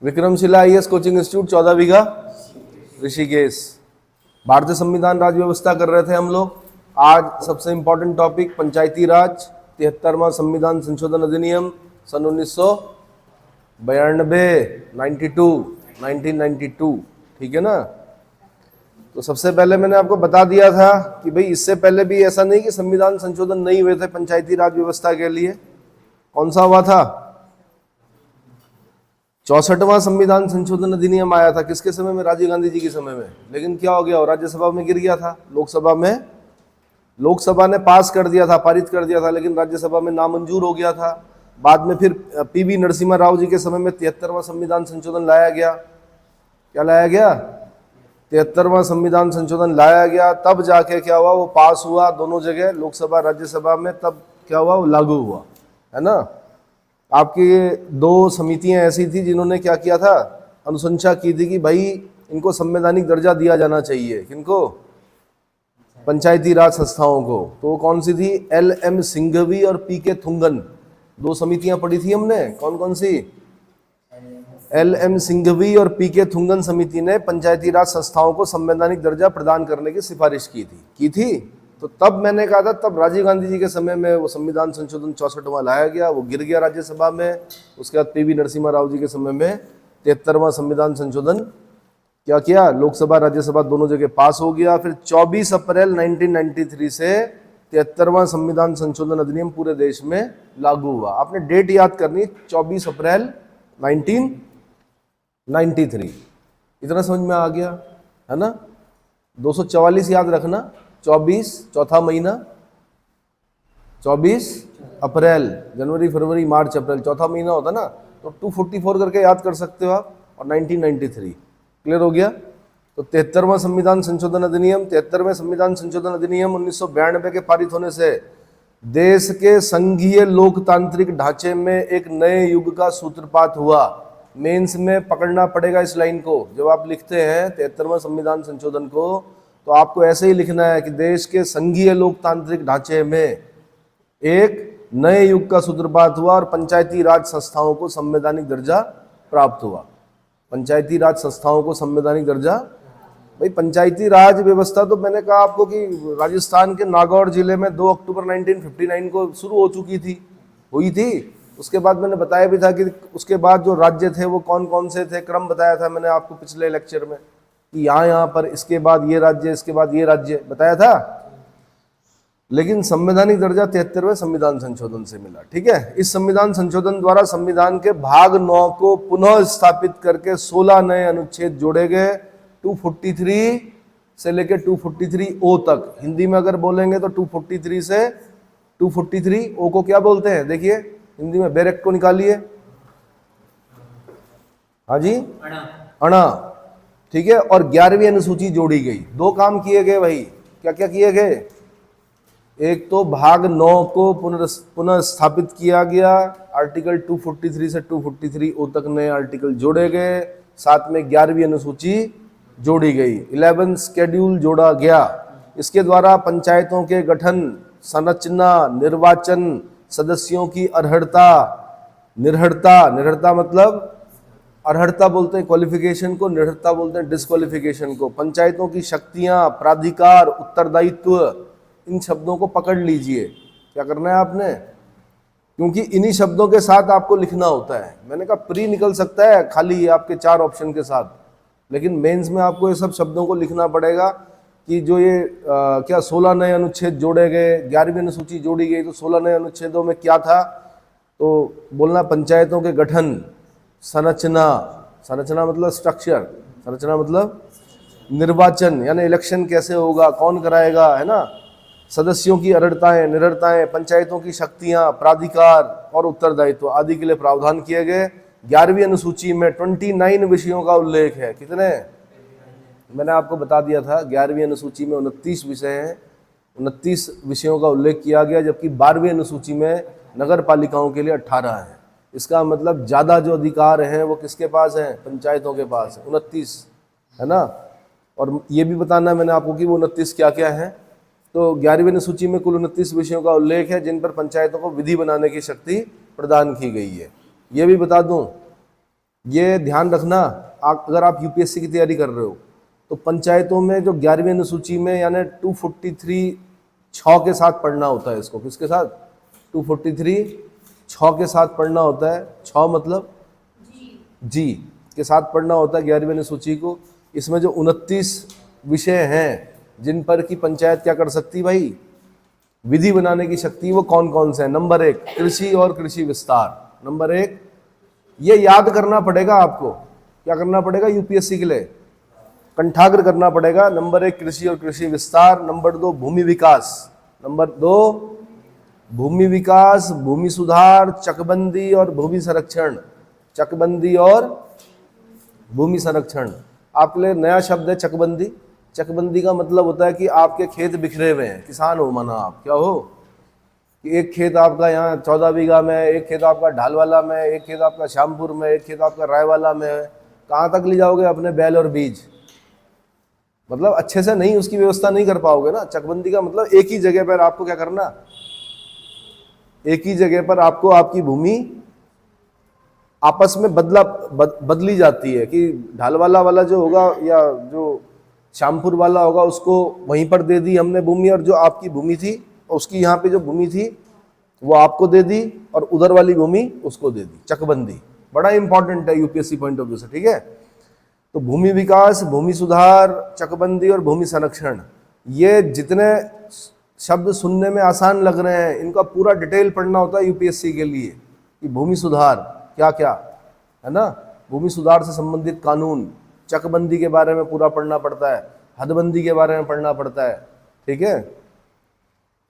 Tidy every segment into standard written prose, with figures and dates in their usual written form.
Vikramshila IAS coaching institute 14 बीघा ऋषिकेश। भारतीय संविधान राज्य व्यवस्था कर रहे थे हम लोग। आज सबसे इंपॉर्टेंट टॉपिक पंचायती राज, 73वां संविधान संशोधन अधिनियम सन 1992 1992, ठीक है ना। तो सबसे पहले मैंने आपको बता दिया था कि भाई इससे पहले भी ऐसा नहीं कि संविधान संशोधन नहीं हुए थे पंचायती राज व्यवस्था के लिए। कौन सा हुआ था? 64वां संविधान संशोधन अधिनियम आया था। किसके समय में? राजीव गांधी जी के समय में। लेकिन क्या हो गया, वो राज्यसभा में गिर गया था। लोकसभा ने पास कर दिया था, पारित कर दिया था, लेकिन राज्यसभा में नामंजूर हो गया था। बाद में फिर पीवी नरसिम्हा राव जी के समय में 73वां संविधान संशोधन लाया गया। क्या लाया गया? 73वां संविधान संशोधन लाया गया। तब जाके क्या हुआ, वो पास हुआ दोनों जगह, लोकसभा राज्यसभा में। तब क्या हुआ, वो लागू हुआ, है ना। आपकी दो समितियां ऐसी थी जिन्होंने क्या किया था, अनुशंसा की थी कि भाई इनको संवैधानिक दर्जा दिया जाना चाहिए। किनको? पंचायती राज संस्थाओं को। तो वो कौन सी थी? LM सिंघवी और PK थुंगन। दो समितियां पढ़ी थी हमने। कौन कौन सी? LM सिंघवी और PK थुंगन समिति ने पंचायती राज संस्थाओं को संवैधानिक दर्जा प्रदान करने की सिफारिश की थी। तो तब मैंने कहा था, तब राजीव गांधी जी के समय में वो संविधान संशोधन 64वां लाया गया, वो गिर गया राज्यसभा में। उसके बाद PV नरसिम्हा राव जी के समय में 73वां संविधान संशोधन क्या किया, लोकसभा राज्यसभा दोनों जगह पास हो गया। फिर 24 अप्रैल 1993 से 73वां संविधान संशोधन अधिनियम पूरे देश में लागू हुआ। आपने डेट याद करनी, 24 अप्रैल 1993। इतना समझ में आ गया, है ना। 244 याद रखना। 24 चौथा महीना, 24 अप्रैल, जनवरी फरवरी मार्च अप्रैल, चौथा महीना होता ना। तो 244 करके याद कर सकते हो आप। और 1993 क्लियर हो गया। तो 73वां संविधान संशोधन अधिनियम, 73वें संविधान संशोधन अधिनियम 1992 के पारित होने से देश के संघीय लोकतांत्रिक ढांचे में एक नए युग का सूत्रपात हुआ। मेंस में पकड़ना पड़ेगा इस लाइन को। जब आप लिखते हैं 73वां संविधान संशोधन को, तो आपको ऐसे ही लिखना है कि देश के संघीय लोकतांत्रिक ढांचे में एक नए युग का सूत्रपात हुआ और पंचायती राज संस्थाओं को संवैधानिक दर्जा प्राप्त हुआ। पंचायती राज संस्थाओं को संवैधानिक दर्जा। भाई पंचायती राज व्यवस्था तो मैंने कहा आपको कि राजस्थान के नागौर जिले में 2 अक्टूबर 1959 को शुरू हो चुकी थी, हुई थी। उसके बाद मैंने बताया भी था कि उसके बाद जो राज्य थे वो कौन कौन से थे, क्रम बताया था मैंने आपको पिछले लेक्चर में कि यहाँ पर इसके बाद ये राज्य, इसके बाद ये राज्य बताया था। लेकिन संवैधानिक दर्जा 73वें संविधान संशोधन से मिला, ठीक है। इस संविधान संशोधन द्वारा संविधान के भाग 9 को पुनः स्थापित करके 16 नए अनुच्छेद जोड़े गए। 243 से लेकर 243O तक। हिंदी में अगर बोलेंगे तो 243 से 243O को क्या बोलते हैं? देखिए हिंदी में बैरक को निकालिए। हाँ जी, अणा, ठीक है। और 11वीं अनुसूची जोड़ी गई। दो काम किए गए भाई। क्या क्या किए गए? एक तो भाग 9 को पुनः स्थापित किया गया। आर्टिकल 243 से 243O तक नए आर्टिकल जोड़े गए। साथ में 11वीं अनुसूची जोड़ी गई। 11 शेड्यूल जोड़ा गया। इसके द्वारा पंचायतों के गठन, संरचना, निर्वाचन, सदस्यों की अर्हता, निरर्हता मतलब अर्हता बोलते हैं क्वालिफिकेशन को, निरर्हता बोलते हैं डिस्क्वालिफिकेशन को। पंचायतों की शक्तियां, प्राधिकार, उत्तरदायित्व, इन शब्दों को पकड़ लीजिए। क्या करना है आपने? क्योंकि इन्हीं शब्दों के साथ आपको लिखना होता है। मैंने कहा प्री निकल सकता है खाली आपके 4 ऑप्शन के साथ, लेकिन मेंस में आपको ये सब शब्दों को लिखना पड़ेगा कि जो ये क्या 16 नए अनुच्छेद जोड़े गए, 11वीं अनुसूची जोड़ी गई। तो 16 नए अनुच्छेदों में क्या था? तो बोलना पंचायतों के गठन, संरचना मतलब स्ट्रक्चर, संरचना मतलब निर्वाचन यानी इलेक्शन कैसे होगा, कौन कराएगा, है ना। सदस्यों की अर्हताएं, निरर्हताएं, पंचायतों की शक्तियां, प्राधिकार और उत्तरदायित्व आदि के लिए प्रावधान किए गए। 11वीं अनुसूची में 29 विषयों का उल्लेख है। कितने? मैंने आपको बता दिया था 11वीं अनुसूची में 29 विषय हैं, 29 विषयों का उल्लेख किया गया। जबकि 12वीं अनुसूची में नगर पालिकाओं के लिए 18 है। इसका मतलब ज़्यादा जो अधिकार हैं वो किसके पास हैं? पंचायतों के पास है, 29, है ना। और ये भी बताना है मैंने आपको कि वो 29 क्या क्या हैं। तो 11वीं अनुसूची में कुल 29 विषयों का उल्लेख है जिन पर पंचायतों को विधि बनाने की शक्ति प्रदान की गई है। ये भी बता दूं ये ध्यान रखना, अगर आप यूपीएससी की तैयारी कर रहे हो तो पंचायतों में जो 11वीं अनुसूची में यानी 243 6 के साथ पढ़ना होता है इसको। किसके साथ? 243 6 के साथ पढ़ना होता है। 6 मतलब जी के साथ पढ़ना होता है 11वीं अनुसूची को। इसमें जो 29 विषय हैं जिन पर की पंचायत क्या कर सकती भाई, विधि बनाने की शक्ति, वो कौन कौन से हैं? नंबर 1 कृषि और कृषि विस्तार। नंबर 1 ये याद करना पड़ेगा आपको। क्या करना पड़ेगा यूपीएससी के लिए? कंठाग्र करना पड़ेगा। नंबर 1 कृषि और कृषि विस्तार। नंबर 2 भूमि विकास। नंबर 2 भूमि विकास, भूमि सुधार, चकबंदी और भूमि संरक्षण। चकबंदी और भूमि संरक्षण आपके लिए नया शब्द है चकबंदी। चकबंदी का मतलब होता है कि आपके खेत बिखरे हुए हैं, किसान हो माना आप, क्या हो कि एक खेत आपका यहाँ 14 बीघा में, एक खेत आपका ढालवाला में, एक खेत आपका श्यामपुर में, एक खेत आपका रायवाला में है। कहाँ तक ले जाओगे अपने बैल और बीज? मतलब अच्छे से नहीं, उसकी व्यवस्था नहीं कर पाओगे ना। चकबंदी का मतलब एक ही जगह पर आपको क्या करना, एक ही जगह पर आपको आपकी भूमि आपस में बदली जाती है कि ढालवाला वाला जो होगा या जो श्यामपुर वाला होगा उसको वहीं पर दे दी हमने भूमि, और जो आपकी भूमि थी उसकी यहाँ पे जो भूमि थी वो आपको दे दी, और उधर वाली भूमि उसको दे दी। चकबंदी बड़ा इंपॉर्टेंट है यूपीएससी पॉइंट ऑफ व्यू से, ठीक है। तो भूमि विकास, भूमि सुधार, चकबंदी और भूमि संरक्षण, ये जितने शब्द सुनने में आसान लग रहे हैं इनका पूरा डिटेल पढ़ना होता है यूपीएससी के लिए कि भूमि सुधार क्या क्या है ना, भूमि सुधार से संबंधित कानून, चकबंदी के बारे में पूरा पढ़ना पड़ता है, हदबंदी के बारे में पढ़ना पड़ता है, ठीक है।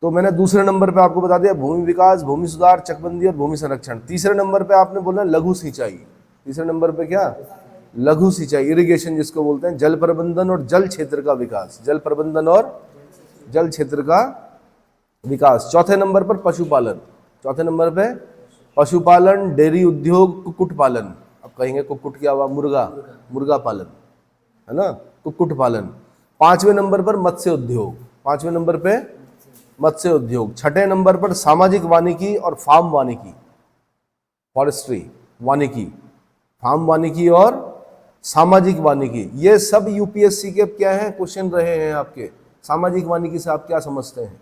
तो मैंने दूसरे नंबर पे आपको बता दिया भूमि विकास, भूमि सुधार, चकबंदी और भूमि संरक्षण। तीसरे नंबर पे आपने बोला लघु सिंचाई। तीसरे नंबर पे क्या? लघु सिंचाई, इरिगेशन जिसको बोलते हैं, जल प्रबंधन और जल क्षेत्र का विकास। जल प्रबंधन और जल क्षेत्र का विकास। चौथे नंबर पर पशुपालन। चौथे नंबर पे पशुपालन, डेयरी उद्योग, कुक्कुट पालन। अब कहेंगे कुक्कुट क्या हुआ? मुर्गा, मुर्गा पालन है ना, कुक्कुट पालन। पांचवें नंबर पर मत्स्य उद्योग। पांचवें नंबर पे मत्स्य उद्योग। छठे नंबर पर सामाजिक वानिकी और फार्म वानिकी, फॉरेस्ट्री वानिकी, फार्म वानिकी और सामाजिक वानिकी। ये सब यूपीएससी के क्या हैं, क्वेश्चन रहे हैं आपके। सामाजिक वानिकी से आप क्या समझते हैं?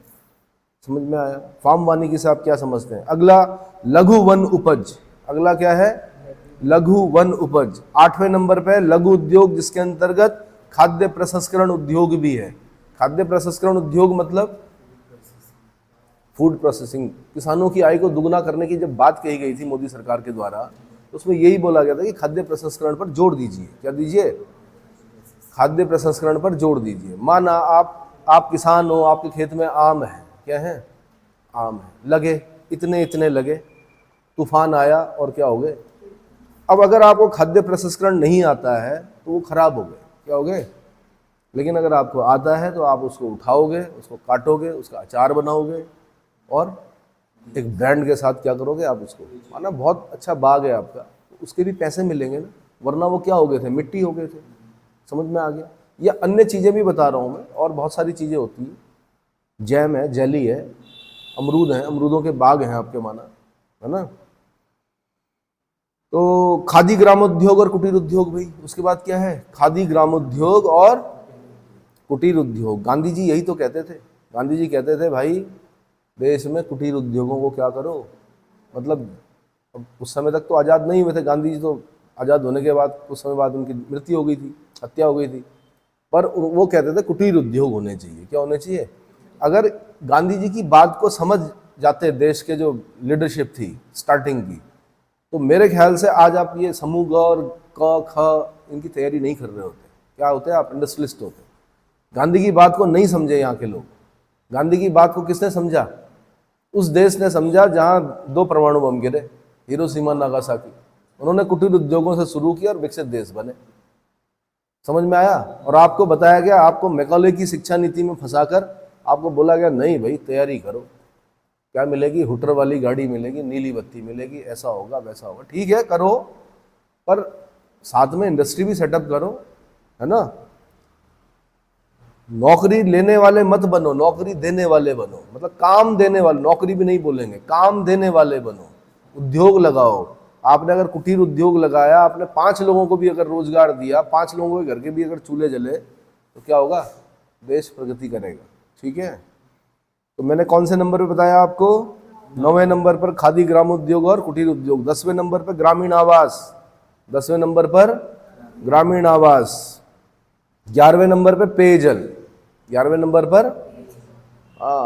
समझ में आया? फार्म वानिकी से आप क्या समझते हैं? अगला लघु वन उपज। अगला क्या है? लघु वन उपज। आठवें नंबर पे लघु उद्योग, जिसके अंतर्गत खाद्य प्रसंस्करण उद्योग भी है। खाद्य प्रसंस्करण उद्योग मतलब फूड प्रोसेसिंग। किसानों की आय को दुगना करने की जब बात कही गई थी मोदी सरकार के द्वारा, तो उसमें यही बोला गया था कि खाद्य प्रसंस्करण पर जोर दीजिए। क्या दीजिए? खाद्य प्रसंस्करण पर जोर दीजिए। माना आप किसान हो, आपके खेत में आम है, क्या है? आम है, लगे, इतने इतने लगे, तूफान आया और क्या हो गए? अब अगर आपको खाद्य प्रसंस्करण नहीं आता है तो वो खराब हो गए, क्या हो गए? लेकिन अगर आपको आता है तो आप उसको उठाओगे, उसको काटोगे, उसका अचार बनाओगे और एक ब्रांड के साथ क्या करोगे आप उसको, माना बहुत अच्छा बाग है आपका, तो उसके भी पैसे मिलेंगे ना, वरना वो क्या हो गए थे? मिट्टी हो गए थे। समझ में आ गया? या अन्य चीज़ें भी बता रहा हूँ मैं, और बहुत सारी चीज़ें होती हैं, जैम है, जेली है, अमरूद है, अमरूदों के बाग हैं आपके, माना है ना। तो खादी ग्रामोद्योग और कुटीर उद्योग भाई, उसके बाद क्या है? खादी ग्रामोद्योग और कुटीर उद्योग। गांधी जी यही तो कहते थे। गांधी जी कहते थे भाई देश में कुटीर उद्योगों को क्या करो, मतलब उस समय तक तो आज़ाद नहीं हुए थे गांधी जी, तो आज़ाद होने के बाद कुछ समय बाद उनकी मृत्यु हो गई थी, हत्या हो गई थी, पर वो कहते थे कुटीर उद्योग होने चाहिए। क्या होने चाहिए? अगर गांधी जी की बात को समझ जाते देश के जो लीडरशिप थी स्टार्टिंग की, तो मेरे ख्याल से आज आप ये समूह ग और क ख इनकी तैयारी नहीं कर रहे होते। क्या होते हैं आप? इंडस्ट्रियलिस्ट होते। गांधी की बात को नहीं समझे यहाँ के लोग। गांधी की बात को किसने समझा? उस देश ने समझा जहाँ 2 परमाणु बम गिरे, हिरोशिमा नागासाकी। उन्होंने कुटीर उद्योगों से शुरू किया और विकसित देश बने। समझ में आया? और आपको बताया गया, आपको मैकॉले की शिक्षा नीति में फंसाकर आपको बोला गया नहीं भाई तैयारी करो, क्या मिलेगी? हुटर वाली गाड़ी मिलेगी, नीली बत्ती मिलेगी, ऐसा होगा वैसा होगा। ठीक है करो, पर साथ में इंडस्ट्री भी सेटअप करो, है ना। नौकरी लेने वाले मत बनो, नौकरी देने वाले बनो, मतलब काम देने वाले, नौकरी भी नहीं बोलेंगे, काम देने वाले बनो, उद्योग लगाओ, आपने अगर कुटीर उद्योग लगाया, आपने 5 लोगों को भी अगर रोजगार दिया, 5 लोगों के घर के भी अगर चूल्हे जले, तो क्या होगा? देश प्रगति करेगा। ठीक है, तो मैंने कौन से नंबर पे बताया आपको? 9वें नंबर पर खादी ग्रामोद्योग और कुटीर उद्योग, 10वें नंबर पर ग्रामीण आवास, 10वें नंबर पर ग्रामीण आवास, 11वें नंबर पर पेयजल, 11वें नंबर पर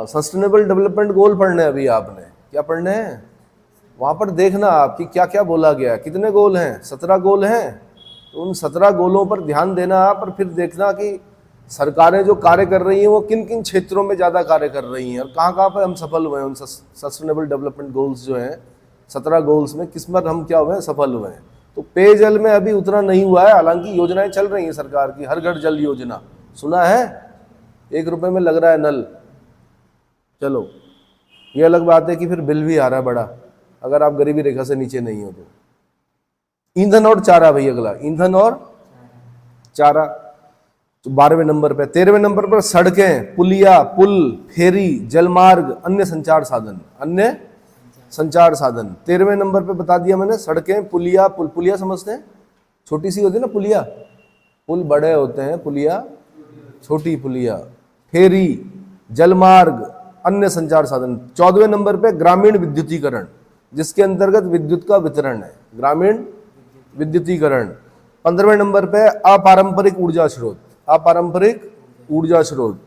सस्टेनेबल डेवलपमेंट गोल पढ़ने हैं अभी आपने। क्या पढ़ने हैं? वहां पर देखना आपकी क्या क्या बोला गया। कितने गोल हैं? 17 गोल हैं। तो उन 17 गोलों पर ध्यान देना आप, और फिर देखना कि सरकारें जो कार्य कर रही हैं वो किन किन क्षेत्रों में ज़्यादा कार्य कर रही हैं और कहाँ कहाँ पर हम सफल हुए हैं। उन सस्टेनेबल डेवलपमेंट गोल्स जो हैं 17 गोल्स में किस पर हम क्या हुए हैं? सफल हुए हैं। तो पेयजल में अभी उतना नहीं हुआ है, हालांकि योजनाएं चल रही हैं सरकार की, हर घर जल योजना सुना है, 1 रुपये में लग रहा है नल। चलो, ये अलग बात है कि फिर बिल भी आ रहा है बड़ा, अगर आप गरीबी रेखा से नीचे नहीं हो तो। ईंधन और चारा भाई, अगला ईंधन और चारा, तो 12वें नंबर पे। 13वें नंबर पर सड़कें, पुलिया, पुल, फेरी, जलमार्ग, अन्य संचार साधन, अन्य संचार साधन। 13वें नंबर पे बता दिया मैंने, सड़कें, पुलिया, पुल। पुलिया समझते हैं? छोटी सी होती है ना पुलिया, पुल बड़े होते हैं, पुलिया छोटी पुलिया। फेरी, जलमार्ग, अन्य संचार साधन। 14वें नंबर पे ग्रामीण विद्युतीकरण, जिसके अंतर्गत विद्युत का वितरण है, ग्रामीण विद्युतीकरण। 15वें नंबर पे अपारंपरिक ऊर्जा स्रोत, अपारंपरिक ऊर्जा स्रोत।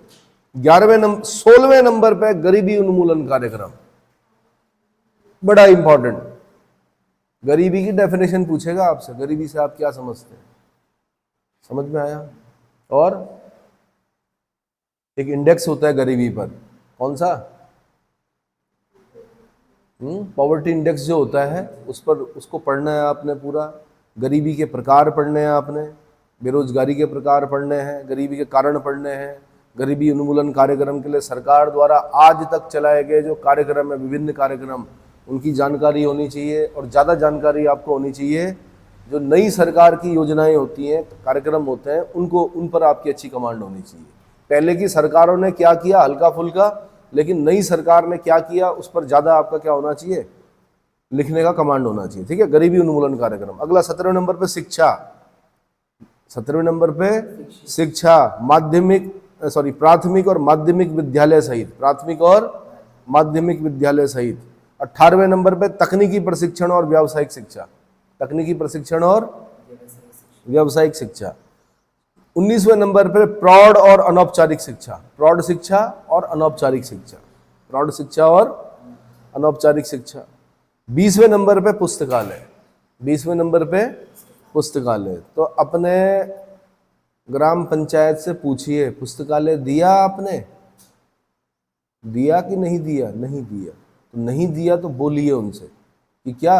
16वें नंबर पे गरीबी उन्मूलन कार्यक्रम, बड़ा इंपॉर्टेंट। गरीबी की डेफिनेशन पूछेगा आपसे, गरीबी से आप क्या समझते हैं? समझ में आया? और एक इंडेक्स होता है गरीबी पर, कौन सा? पॉवर्टी इंडेक्स जो होता है उस पर, उसको पढ़ना है आपने पूरा। गरीबी के प्रकार पढ़ने हैं आपने, बेरोजगारी के प्रकार पढ़ने हैं, गरीबी के कारण पढ़ने हैं। गरीबी उन्मूलन कार्यक्रम के लिए सरकार द्वारा आज तक चलाए गए जो कार्यक्रम है, विभिन्न कार्यक्रम, उनकी जानकारी होनी चाहिए। और ज़्यादा जानकारी आपको होनी चाहिए जो नई सरकार की योजनाएं होती हैं, कार्यक्रम होते हैं, उन पर आपकी अच्छी कमांड होनी चाहिए। पहले की सरकारों ने क्या किया हल्का फुल्का, लेकिन नई सरकार ने क्या किया उस पर ज़्यादा आपका क्या होना चाहिए? लिखने का कमांड होना चाहिए। ठीक है, गरीबी उन्मूलन कार्यक्रम। अगला 17वें नंबर पे शिक्षा, 17वें नंबर पे शिक्षा, प्राथमिक और माध्यमिक विद्यालय सहित, प्राथमिक और माध्यमिक विद्यालय सहित। 18वें नंबर पे तकनीकी प्रशिक्षण और व्यावसायिक शिक्षा, तकनीकी प्रशिक्षण और व्यावसायिक शिक्षा। 19वें नंबर पर प्रौढ़ और अनौपचारिक शिक्षा, प्रौढ़ शिक्षा और अनौपचारिक शिक्षा, प्रौढ़ शिक्षा और अनौपचारिक शिक्षा। 20वें नंबर पे पुस्तकालय, 20वें नंबर पे पुस्तकालय। तो अपने ग्राम पंचायत से पूछिए, पुस्तकालय दिया आपने? दिया कि नहीं दिया? नहीं दिया। तो नहीं दिया तो बोलिए उनसे कि क्या,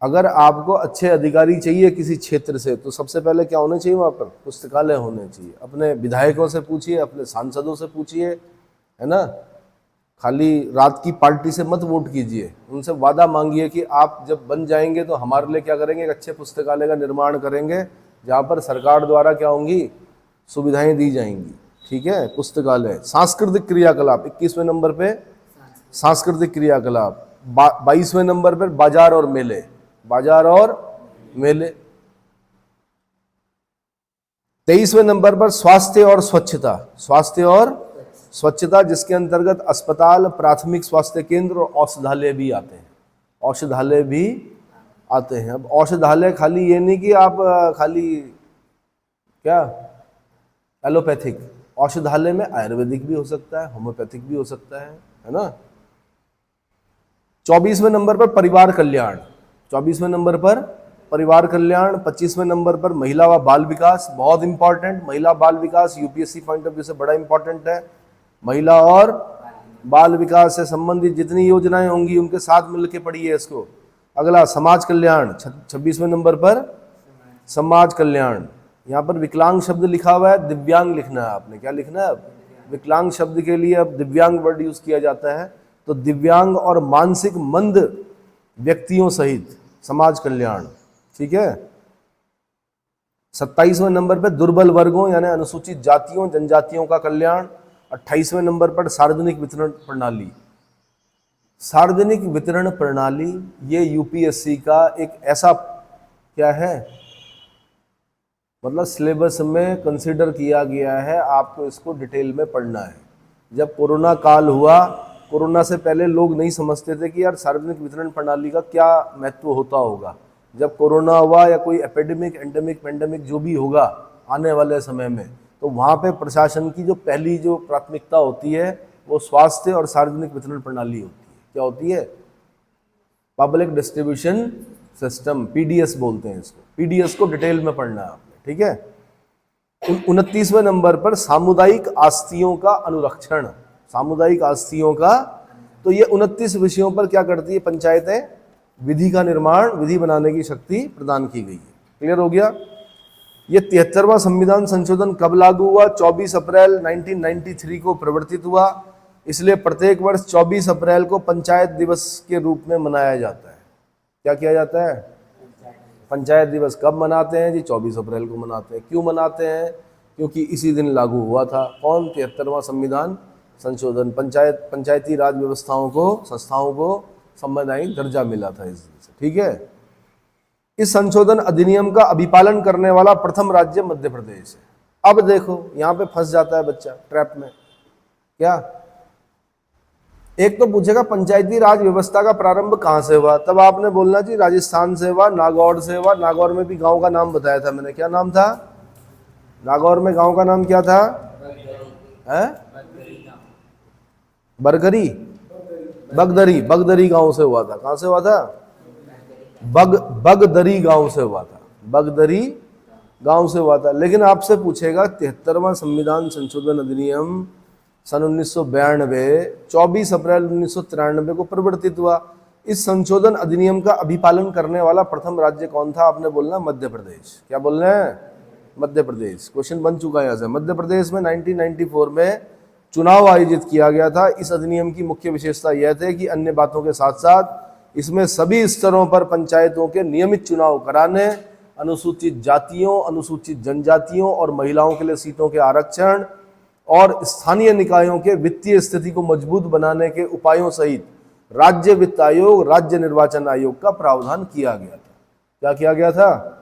अगर आपको अच्छे अधिकारी चाहिए किसी क्षेत्र से तो सबसे पहले क्या होने चाहिए? वहाँ पर पुस्तकालय होने चाहिए। अपने विधायकों से पूछिए, अपने सांसदों से पूछिए, है ना। खाली रात की पार्टी से मत वोट कीजिए, उनसे वादा मांगिए कि आप जब बन जाएंगे तो हमारे लिए क्या करेंगे? एक अच्छे पुस्तकालय का निर्माण करेंगे जहाँ पर सरकार द्वारा क्या होंगी? सुविधाएं दी जाएंगी। ठीक है, पुस्तकालय। सांस्कृतिक क्रियाकलाप, 21वें नंबर पे सांस्कृतिक क्रियाकलाप। 22वें नंबर पर बाजार और मेले, बाजार और मेले। 23वें नंबर पर स्वास्थ्य और स्वच्छता, स्वास्थ्य और स्वच्छता, जिसके अंतर्गत अस्पताल, प्राथमिक स्वास्थ्य केंद्र और औषधालय भी आते हैं, औषधालय भी आते हैं। अब औषधालय खाली ये नहीं कि आप खाली क्या एलोपैथिक, औषधालय में आयुर्वेदिक भी हो सकता है, होम्योपैथिक भी हो सकता है ना। 24वें नंबर पर परिवार कल्याण, 24वें नंबर पर परिवार कल्याण। 25वें नंबर पर महिला व बाल विकास, बहुत इंपॉर्टेंट। महिला बाल विकास यूपीएससी पॉइंट ऑफ व्यू से बड़ा इंपॉर्टेंट है। महिला और बाल विकास से संबंधित जितनी योजनाएं होंगी उनके साथ मिलकर पढ़िए इसको। अगला समाज कल्याण, 26वें नंबर पर समाज कल्याण। यहाँ पर विकलांग शब्द लिखा हुआ है, दिव्यांग लिखना है आपने। क्या लिखना है? अब विकलांग शब्द के लिए अब दिव्यांग वर्ड यूज किया जाता है, तो दिव्यांग और मानसिक मंद व्यक्तियों सहित समाज कल्याण। ठीक है। 27वें नंबर पर दुर्बल वर्गों यानी अनुसूचित जातियों जनजातियों का कल्याण। 28वें नंबर पर सार्वजनिक वितरण प्रणाली, सार्वजनिक वितरण प्रणाली, ये यूपीएससी का एक ऐसा क्या है, मतलब सिलेबस में कंसीडर किया गया है, आपको इसको डिटेल में पढ़ना है। जब कोरोना काल हुआ, कोरोना से पहले लोग नहीं समझते थे कि यार सार्वजनिक वितरण प्रणाली का क्या महत्व होता होगा। जब कोरोना हुआ या कोई एपिडेमिक, एंडेमिक, पेंडेमिक जो भी होगा आने वाले समय में, तो वहाँ पे प्रशासन की जो पहली जो प्राथमिकता होती है वो स्वास्थ्य और सार्वजनिक वितरण प्रणाली होती है। क्या होती है? पब्लिक डिस्ट्रीब्यूशन सिस्टम, पीडीएस बोलते हैं इसको। पीडीएस को डिटेल में पढ़ना है आपने, ठीक है। 29वें नंबर पर सामुदायिक आस्तियों का अनुरक्षण, सामुदायिक आस्तियों का, तो ये 29 विषयों पर क्या करती है पंचायतें? विधि का निर्माण, विधि बनाने की शक्ति प्रदान की गई है। क्लियर हो गया? ये 73वां संविधान संशोधन कब लागू हुआ? 24 अप्रैल 1993 को प्रवर्तित हुआ। इसलिए प्रत्येक वर्ष 24 अप्रैल को पंचायत दिवस के रूप में मनाया जाता है। क्या किया जाता है? पंचायत दिवस कब मनाते हैं जी? 24 अप्रैल को मनाते हैं। क्यों मनाते हैं? क्योंकि इसी दिन लागू हुआ था कौन? 73वां संविधान संशोधन। पंचायती राज व्यवस्थाओं को, संस्थाओं को संवैधानिक दर्जा मिला था इस दिन से, ठीक है। इस संशोधन अधिनियम का अभिपालन करने वाला प्रथम राज्य मध्य प्रदेश है। अब देखो यहाँ पे फंस जाता है बच्चा ट्रैप में। क्या? एक तो पूछेगा पंचायती राज व्यवस्था का प्रारंभ कहाँ से हुआ, तब आपने बोलना जी राजस्थान से हुआ, नागौर से हुआ। नागौर में भी गांव का नाम बताया था मैंने, क्या नाम था नागौर में? गांव का नाम क्या था? बरगरी, बगदरी, बगदरी गांव से हुआ था। कहां से हुआ था? बगदरी गांव से हुआ था, बगदरी गांव से हुआ था। लेकिन आपसे पूछेगा 73वां संविधान संशोधन अधिनियम सन 1992 24 अप्रैल 1993 को प्रवर्तित हुआ। इस संशोधन अधिनियम का अभिपालन करने वाला प्रथम राज्य कौन था? आपने बोलना मध्य प्रदेश। क्या बोलना है? मध्य प्रदेश। क्वेश्चन बन चुका है यहाँ से। मध्य प्रदेश में 1994 में चुनाव आयोजित किया गया था। इस अधिनियम की मुख्य विशेषता यह थी कि अन्य बातों के साथ साथ इसमें सभी स्तरों पर पंचायतों के नियमित चुनाव कराने, अनुसूचित जातियों, अनुसूचित जनजातियों और महिलाओं के लिए सीटों के आरक्षण और स्थानीय निकायों के वित्तीय स्थिति को मजबूत बनाने के उपायों सहित राज्य वित्त आयोग, राज्य निर्वाचन आयोग का प्रावधान किया गया था। क्या किया गया था?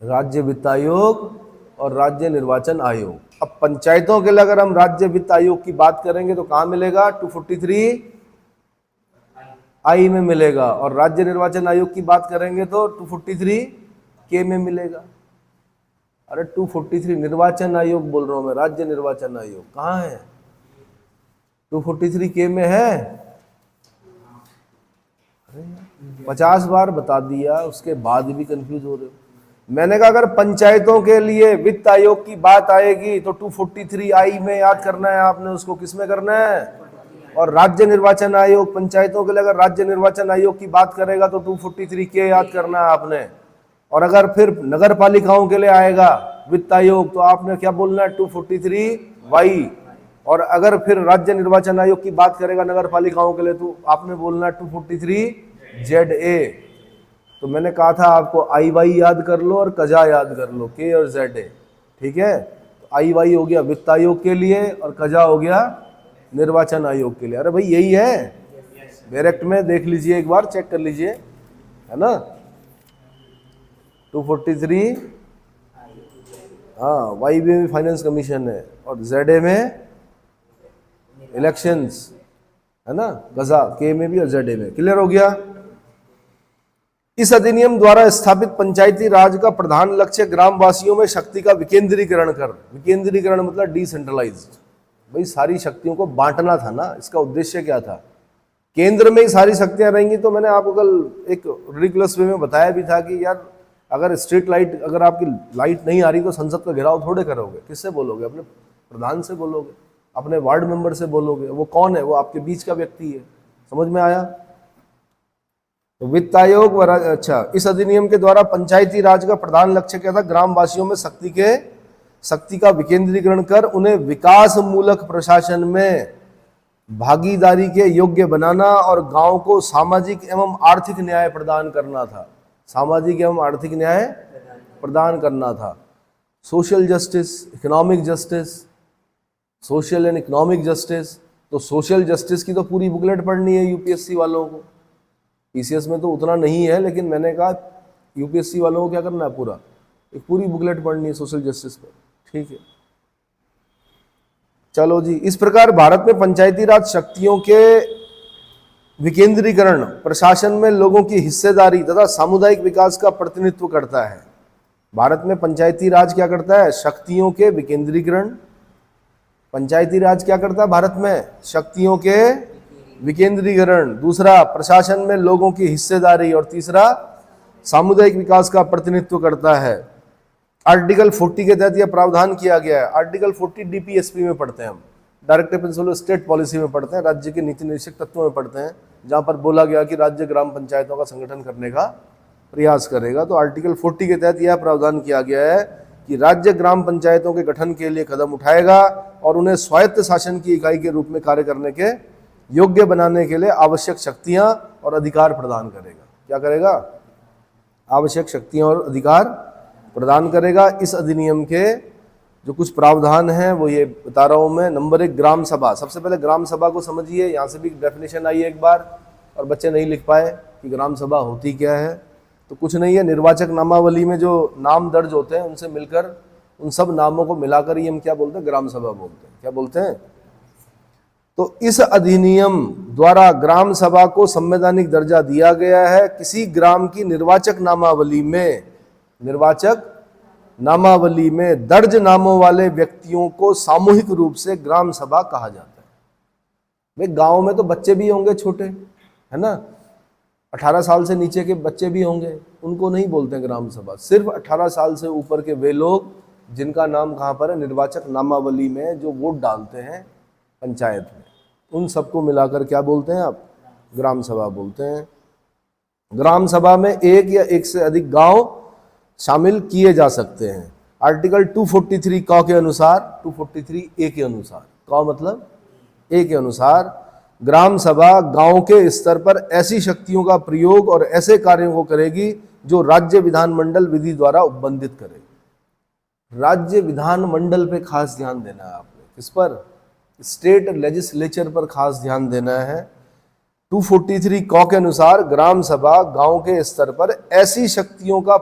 राज्य वित्त आयोग और राज्य निर्वाचन आयोग। अब पंचायतों के लिए अगर हम राज्य वित्त आयोग की बात करेंगे तो कहां मिलेगा? 243 आई में मिलेगा। और राज्य निर्वाचन आयोग की बात करेंगे तो 243 के में मिलेगा। अरे 243 निर्वाचन आयोग बोल रहा हूं मैं, राज्य निर्वाचन आयोग कहाँ है? 243 के में है। अरे 50 बार बता दिया, उसके बाद भी कंफ्यूज हो रहे हो। मैंने कहा अगर पंचायतों के लिए वित्त आयोग की बात आएगी तो 243 आई में याद करना है आपने, उसको किस में करना है? और राज्य निर्वाचन आयोग, पंचायतों के लिए अगर राज्य निर्वाचन आयोग की बात करेगा तो 243 के याद करना है आपने। और अगर फिर नगर पालिकाओं के लिए आएगा वित्त आयोग तो आपने क्या बोलना है? 243 वाई। और अगर फिर राज्य निर्वाचन आयोग की बात करेगा नगर पालिकाओं के लिए तो आपने बोलना है 243 जेड ए। तो मैंने कहा था आपको आई वाई याद कर लो और कजा याद कर लो, के और जेड ए, ठीक है। तो आई वाई हो गया वित्त आयोग के लिए और कजा हो गया निर्वाचन आयोग के लिए। अरे भाई यही है, डायरेक्ट में देख लीजिए, एक बार चेक कर लीजिए, है ना। 243 हाँ, वाई में फाइनेंस कमीशन है और जेड ए में इलेक्शंस, है ना, गजा के में भी और जेड ए में। क्लियर हो गया? इस अधिनियम द्वारा स्थापित पंचायती राज का प्रधान लक्ष्य ग्रामवासियों में शक्ति का विकेंद्रीकरण कर, विकेंद्रीकरण मतलब डिसेंट्रलाइज्ड, भाई सारी शक्तियों को बांटना था ना। इसका उद्देश्य क्या था? केंद्र में ही सारी शक्तियां रहेंगी। तो मैंने आपको कल एक रिडिकुलस वे में बताया भी था कि यार अगर स्ट्रीट लाइट, अगर आपकी लाइट नहीं आ रही तो संसद का घेराव थोड़े करोगे। किससे बोलोगे? अपने प्रधान से बोलोगे, अपने वार्ड मेंबर से बोलोगे। वो कौन है? वो आपके बीच का व्यक्ति है। समझ में आया? तो वित्त आयोग व अच्छा, इस अधिनियम के द्वारा पंचायती राज का प्रधान लक्ष्य क्या था? ग्रामवासियों में शक्ति का विकेंद्रीकरण कर उन्हें विकास मूलक प्रशासन में भागीदारी के योग्य बनाना और गांव को सामाजिक एवं आर्थिक न्याय प्रदान करना था। सामाजिक एवं आर्थिक न्याय प्रदान करना था। Social justice, economic justice, social and economic justice, तो सोशल जस्टिस की तो पूरी बुकलेट पढ़नी है यूपीएससी वालों को। पीसीएस में तो उतना नहीं है, लेकिन मैंने कहा यूपीएससी वालों को क्या करना है, पूरा एक पूरी बुकलेट पढ़नी है सोशल जस्टिस पर। ठीक है, चलो जी। इस प्रकार भारत में पंचायती राज शक्तियों के विकेंद्रीकरण प्रशासन में लोगों की हिस्सेदारी तथा सामुदायिक विकास का प्रतिनिधित्व करता है। भारत में पंचायती राज क्या करता है, शक्तियों के विकेंद्रीकरण। पंचायती राज क्या करता है भारत में, शक्तियों के विकेंद्रीकरण। दूसरा, प्रशासन में लोगों की हिस्सेदारी। और तीसरा, सामुदायिक विकास का प्रतिनिधित्व करता है। आर्टिकल 40 के तहत यह प्रावधान किया गया है। आर्टिकल 40 डीपीएसपी में पढ़ते हैं हम, डायरेक्टिव प्रिंसिपल स्टेट पॉलिसी में पढ़ते हैं, राज्य के नीति निर्देशक तत्वों में पढ़ते हैं, जहां पर बोला गया कि राज्य ग्राम पंचायतों का संगठन करने का प्रयास करेगा। तो आर्टिकल 40 के तहत यह प्रावधान किया गया है कि राज्य ग्राम पंचायतों के गठन के लिए कदम उठाएगा और उन्हें स्वायत्त शासन की इकाई के रूप में कार्य करने के योग्य बनाने के लिए आवश्यक शक्तियां और अधिकार प्रदान करेगा। क्या करेगा, आवश्यक शक्तियां और अधिकार प्रदान करेगा। इस अधिनियम के जो कुछ प्रावधान हैं वो ये बता रहा हूं मैं। नंबर 1, ग्राम सभा। सबसे पहले ग्राम सभा को समझिए, यहाँ से भी डेफिनेशन आई है एक बार और बच्चे नहीं लिख पाए कि ग्राम सभा होती क्या है। तो कुछ नहीं है, निर्वाचक नामावली में जो नाम दर्ज होते हैं उनसे मिलकर उन सब नामों को मिलाकर ही हम क्या बोलते हैं, ग्राम सभा बोलते हैं। क्या बोलते हैं? तो इस अधिनियम द्वारा ग्राम सभा को संवैधानिक दर्जा दिया गया है। किसी ग्राम की निर्वाचक नामावली में दर्ज नामों वाले व्यक्तियों को सामूहिक रूप से ग्राम सभा कहा जाता है। भाई गांव में तो बच्चे भी होंगे छोटे, है ना, 18 साल से नीचे के बच्चे भी होंगे, उनको नहीं बोलते हैं ग्राम सभा। सिर्फ 18 साल से ऊपर के वे लोग जिनका नाम कहाँ पर है, निर्वाचक नामावली में, जो वोट डालते हैं पंचायत में, उन सबको मिलाकर क्या बोलते हैं आप, ग्राम सभा बोलते हैं। ग्राम सभा में एक या एक से अधिक गांव शामिल किए जा सकते हैं। आर्टिकल 243 क के अनुसार, 243 ए के अनुसार, क मतलब ए के अनुसार, ग्राम सभा गांव के स्तर पर ऐसी शक्तियों का प्रयोग और ऐसे कार्यों को करेगी जो राज्य विधानमंडल विधि द्वारा उपबंधित करे। राज्य विधानमंडल पे खास ध्यान देना है आपको, किस पर, स्टेट लेजिस्लेचर पर खास ध्यान देना है। 243 क के अनुसार ग्राम सभा गांव के स्तर पर ऐसी शक्तियों का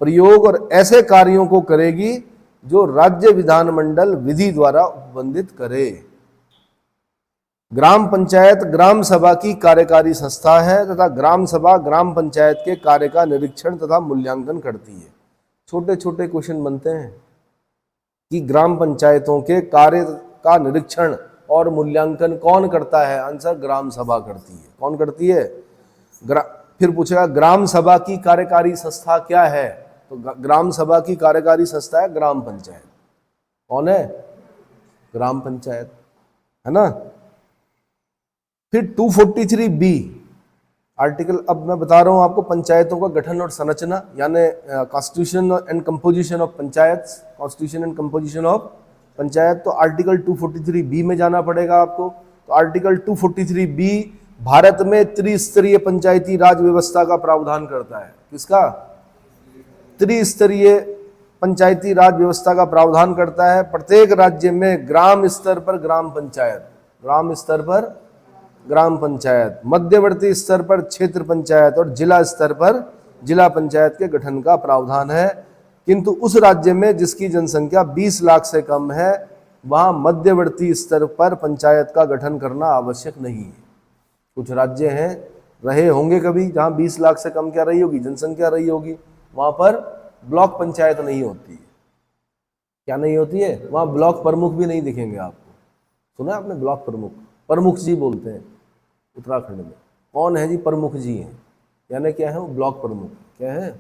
प्रयोग और ऐसे कार्यों को करेगी जो राज्य विधानमंडल विधि द्वारा उपबंधित करे। ग्राम पंचायत ग्राम सभा की कार्यकारी संस्था है तथा ग्राम सभा ग्राम पंचायत के कार्य का निरीक्षण तथा मूल्यांकन करती है। छोटे छोटे क्वेश्चन बनते हैं कि ग्राम पंचायतों के कार्य का निरीक्षण और मूल्यांकन कौन करता है? आंसर, ग्राम सभा करती है। कौन करती है? फिर पूछेगा ग्राम सभा की कार्यकारी संस्था क्या है? तो ग्राम सभा की कार्यकारी संस्था है ग्राम पंचायत। कौन है? ग्राम पंचायत, है ना। फिर 243B आर्टिकल, अब मैं बता रहा हूं आपको पंचायतों का गठन और संरचना, यानी constitution and composition of panchayat, constitution and composition of panchayat. तो आर्टिकल 243B में जाना पड़ेगा आपको। तो आर्टिकल 243B भारत में त्रिस्तरीय पंचायती राज व्यवस्था का प्रावधान करता है। किसका? त्रिस्तरीय पंचायती राज व्यवस्था का प्रावधान करता है। प्रत्येक राज्य में ग्राम स्तर पर ग्राम पंचायत, ग्राम स्तर पर ग्राम पंचायत, मध्यवर्ती स्तर पर क्षेत्र पंचायत और जिला स्तर पर जिला पंचायत के गठन का प्रावधान है। किंतु उस राज्य में जिसकी जनसंख्या 20 लाख से कम है, वहां मध्यवर्ती स्तर पर पंचायत का गठन करना आवश्यक नहीं है। कुछ राज्य हैं, रहे होंगे कभी, जहां 20 लाख से कम क्या रही होगी, जनसंख्या रही होगी, वहां पर ब्लॉक पंचायत नहीं होती है। क्या नहीं होती है? वहां ब्लॉक प्रमुख भी नहीं दिखेंगे आपको। सुना आपने ब्लॉक प्रमुख? प्रमुख जी बोलते हैं उत्तराखंड में। कौन है जी? प्रमुख जी हैं, यानी क्या है वो, ब्लॉक प्रमुख। क्या है?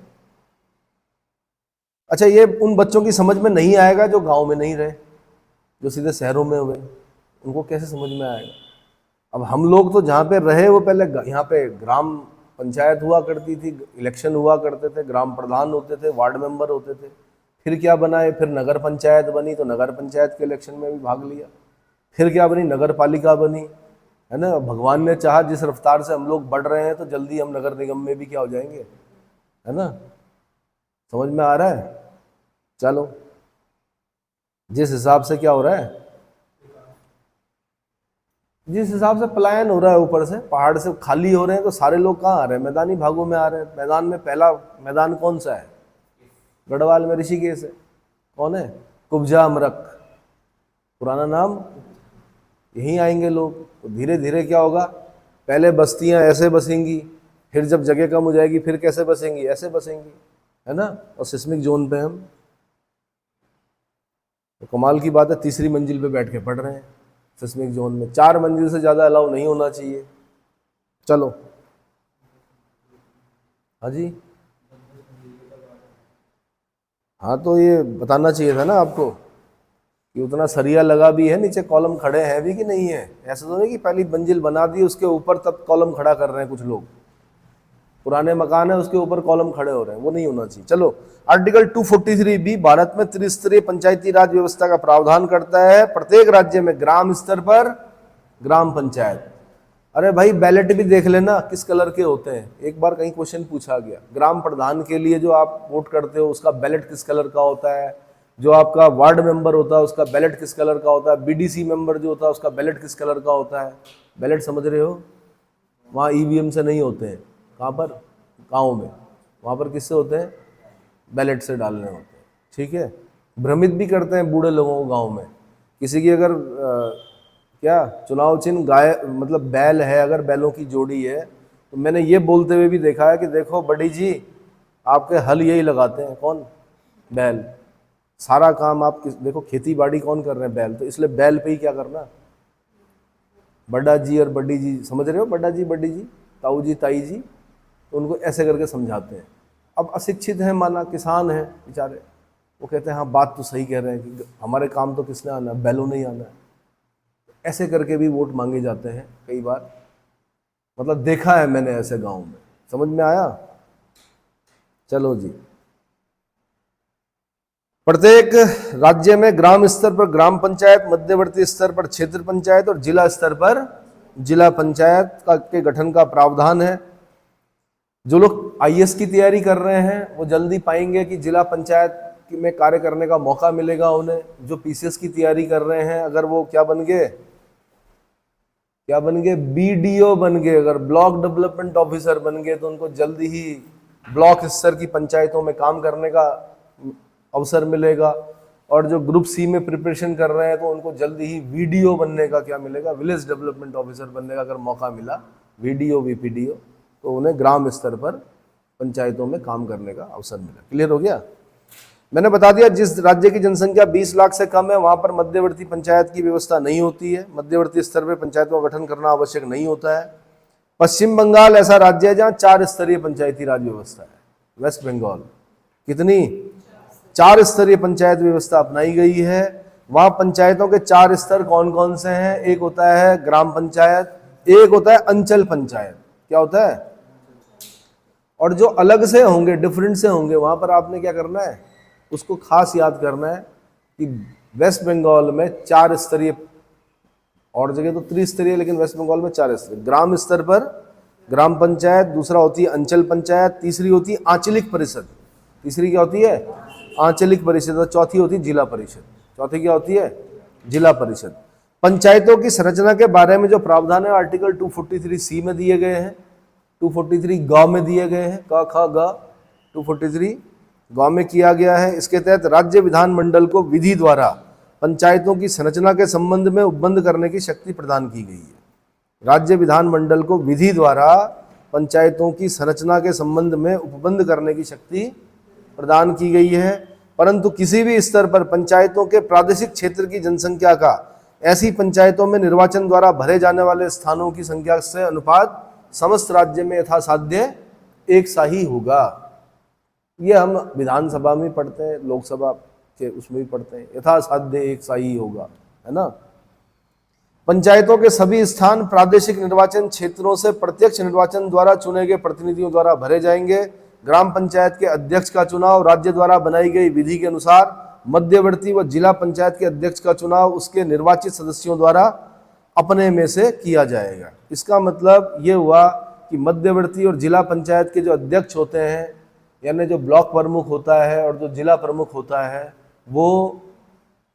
अच्छा, ये उन बच्चों की समझ में नहीं आएगा जो गांव में नहीं रहे, जो सीधे शहरों में हुए, उनको कैसे समझ में आएगा? अब हम लोग तो जहाँ पे रहे वो पहले यहाँ पे ग्राम पंचायत हुआ करती थी, इलेक्शन हुआ करते थे, ग्राम प्रधान होते थे, वार्ड मेंबर होते थे। फिर क्या बनाए? फिर नगर पंचायत बनी, तो नगर पंचायत के इलेक्शन में भी भाग लिया। फिर क्या बनी? नगर पालिका बनी, है ना। भगवान ने चाहा जिस रफ्तार से हम लोग बढ़ रहे हैं तो जल्दी हम नगर निगम में भी क्या हो जाएंगे, है ना। समझ में आ रहा है? चलो, जिस हिसाब से क्या हो रहा है, जिस हिसाब से पलायन हो रहा है ऊपर से, पहाड़ से खाली हो रहे हैं, तो सारे लोग कहाँ आ रहे हैं? मैदानी भागों में आ रहे हैं। मैदान में पहला मैदान कौन सा है? गढ़वाल में ऋषिकेश है। कौन है? कुब्जा अमरक, पुराना नाम। यहीं आएंगे लोग। तो धीरे धीरे क्या होगा, पहले बस्तियां ऐसे बसेंगी, फिर जब जगह कम हो जाएगी फिर कैसे बसेंगी? ऐसे बसेंगी, है ना। और सिस्मिक जोन पे हम, तो कमाल की बात है, तीसरी मंजिल पे बैठ के पढ़ रहे हैं सिस्मिक जोन में। 4 मंजिल से ज़्यादा अलाउ नहीं होना चाहिए। चलो, हाँ जी, हाँ तो ये बताना चाहिए था ना आपको कि उतना सरिया लगा भी है, नीचे कॉलम खड़े हैं भी कि नहीं है। ऐसा तो नहीं कि पहली मंजिल बना दी उसके ऊपर तब कॉलम खड़ा कर रहे हैं कुछ लोग। पुराने मकान है उसके ऊपर कॉलम खड़े हो रहे हैं, वो नहीं होना चाहिए। चलो, आर्टिकल 243 भी भारत में त्रिस्तरीय पंचायती राज व्यवस्था का प्रावधान करता है। प्रत्येक राज्य में ग्राम स्तर पर ग्राम पंचायत। अरे भाई, बैलेट भी देख लेना किस कलर के होते हैं। एक बार कहीं क्वेश्चन पूछा गया, ग्राम प्रधान के लिए जो आप वोट करते हो उसका बैलेट किस कलर का होता है, जो आपका वार्ड मेंबर होता है उसका बैलेट किस कलर का होता है, बीडीसी मेंबर जो होता है उसका बैलेट किस कलर का होता है। बैलेट समझ रहे हो? वहाँ ईवीएम से नहीं होते हैं। कहाँ पर? गाँव में। वहाँ पर किससे होते हैं? बैलेट से डालने होते हैं। ठीक है। भ्रमित भी करते हैं बूढ़े लोगों को गाँव में। किसी की अगर क्या चुनाव चिन्ह गाय मतलब बैल है, अगर बैलों की जोड़ी है, तो मैंने ये बोलते हुए भी देखा है कि देखो बड़ी जी, आपके हल यही लगाते हैं। कौन? बैल। सारा काम आप देखो, खेती बाड़ी कौन कर रहे हैं? बैल। तो इसलिए बैल पे ही क्या करना। बड़ा जी और बड़ी जी, समझ रहे हो? बड़ा जी, बड़ी जी, ताऊ जी, ताई जी, तो उनको ऐसे करके समझाते हैं। अब अशिक्षित हैं, माना किसान हैं बेचारे, वो कहते हैं हाँ बात तो सही कह रहे हैं कि हमारे काम तो किसने आना है? बैलों नहीं आना है। ऐसे करके भी वोट मांगे जाते हैं कई बार। मतलब देखा है मैंने ऐसे गांव में। समझ में आया? चलो जी, प्रत्येक राज्य में ग्राम स्तर पर ग्राम पंचायत, मध्यवर्ती स्तर पर क्षेत्र पंचायत और जिला स्तर पर जिला पंचायत के गठन का प्रावधान है। जो लोग आईएएस की तैयारी कर रहे हैं वो जल्दी पाएंगे कि जिला पंचायत में कार्य करने का मौका मिलेगा उन्हें। जो पीसीएस की तैयारी कर रहे हैं, अगर वो क्या बन गए, बीडीओ बन गए, अगर ब्लॉक डेवलपमेंट ऑफिसर बन गए, तो उनको जल्दी ही ब्लॉक स्तर की पंचायतों में काम करने का अवसर मिलेगा। और जो ग्रुप सी में प्रिपरेशन कर रहे हैं तो उनको जल्दी ही वीडीओ बनने का क्या मिलेगा, विलेज डेवलपमेंट ऑफिसर बनने का अगर मौका मिला, वीडीओ वीपीडीओ, तो उन्हें ग्राम स्तर पर पंचायतों में काम करने का अवसर मिला। क्लियर हो गया? मैंने बता दिया, जिस राज्य की जनसंख्या 20 लाख से कम है वहां पर मध्यवर्ती पंचायत की व्यवस्था नहीं होती है। मध्यवर्ती स्तर पर पंचायतों का गठन करना आवश्यक नहीं होता है। पश्चिम बंगाल ऐसा राज्य है जहां 4 स्तरीय पंचायती राज व्यवस्था है। वेस्ट बंगाल कितनी? 4 स्तरीय पंचायत व्यवस्था अपनाई गई है। वहां पंचायतों के 4 स्तर कौन कौन से हैं? एक होता है ग्राम पंचायत, एक होता है अंचल पंचायत। क्या होता है? और जो अलग से होंगे, डिफरेंट से होंगे, वहां पर आपने क्या करना है, उसको खास याद करना है कि वेस्ट बंगाल में 4 स्तरीय, और जगह तो त्रिस्तरीय, लेकिन वेस्ट बंगाल में 4 स्तरीय। ग्राम स्तर पर ग्राम पंचायत, दूसरा होती है अंचल पंचायत, तीसरी होती है आंचलिक परिषद। तीसरी क्या होती है? आंचलिक परिषद। और चौथी होती है जिला परिषद। चौथी क्या होती है? जिला परिषद। पंचायतों की संरचना के बारे में जो प्रावधान है आर्टिकल 243C में दिए गए हैं। 243 ग में दिए गए हैं, क ख ग। 243 ग में किया गया है। इसके तहत राज्य विधानमंडल को विधि द्वारा पंचायतों की संरचना के संबंध में उपबंध करने की शक्ति प्रदान की गई है। राज्य विधानमंडल को विधि द्वारा पंचायतों की संरचना के संबंध में उपबंध करने की शक्ति प्रदान की गई है, परंतु किसी भी स्तर पर पंचायतों के प्रादेशिक क्षेत्र की जनसंख्या का ऐसी पंचायतों में निर्वाचन द्वारा भरे जाने वाले स्थानों की संख्या से अनुपात समस्त राज्य में यथासाध्य एक सा ही होगा। ये हम विधानसभा में पढ़ते हैं, लोकसभा के उसमें भी पढ़ते हैं, यथासाध्य एक सा ही होगा, है ना। पंचायतों के सभी स्थान प्रादेशिक निर्वाचन क्षेत्रों से प्रत्यक्ष निर्वाचन द्वारा चुने गए प्रतिनिधियों द्वारा भरे जाएंगे। ग्राम पंचायत के अध्यक्ष का चुनाव राज्य द्वारा बनाई गई विधि के अनुसार, मध्यवर्ती व जिला पंचायत के अध्यक्ष का चुनाव उसके निर्वाचित सदस्यों द्वारा अपने में से किया जाएगा। इसका मतलब ये हुआ कि मध्यवर्ती और जिला पंचायत के जो अध्यक्ष होते हैं, यानी जो ब्लॉक प्रमुख होता है और जो जिला प्रमुख होता है, वो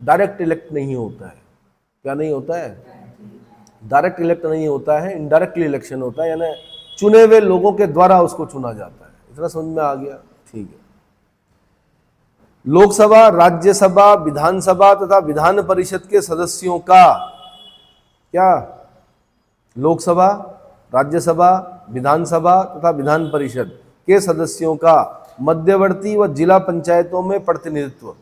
डायरेक्ट इलेक्ट नहीं होता है। क्या नहीं होता है? डायरेक्ट इलेक्ट नहीं होता है, इनडायरेक्टली इलेक्शन होता है, यानी चुने हुए लोगों के द्वारा उसको चुना जाता है। इतना समझ में आ गया? ठीक है। लोकसभा, राज्यसभा, विधानसभा तथा विधान परिषद के सदस्यों का क्या? लोकसभा, राज्यसभा, विधानसभा तथा विधान परिषद के सदस्यों का मध्यवर्ती व जिला पंचायतों में प्रतिनिधित्व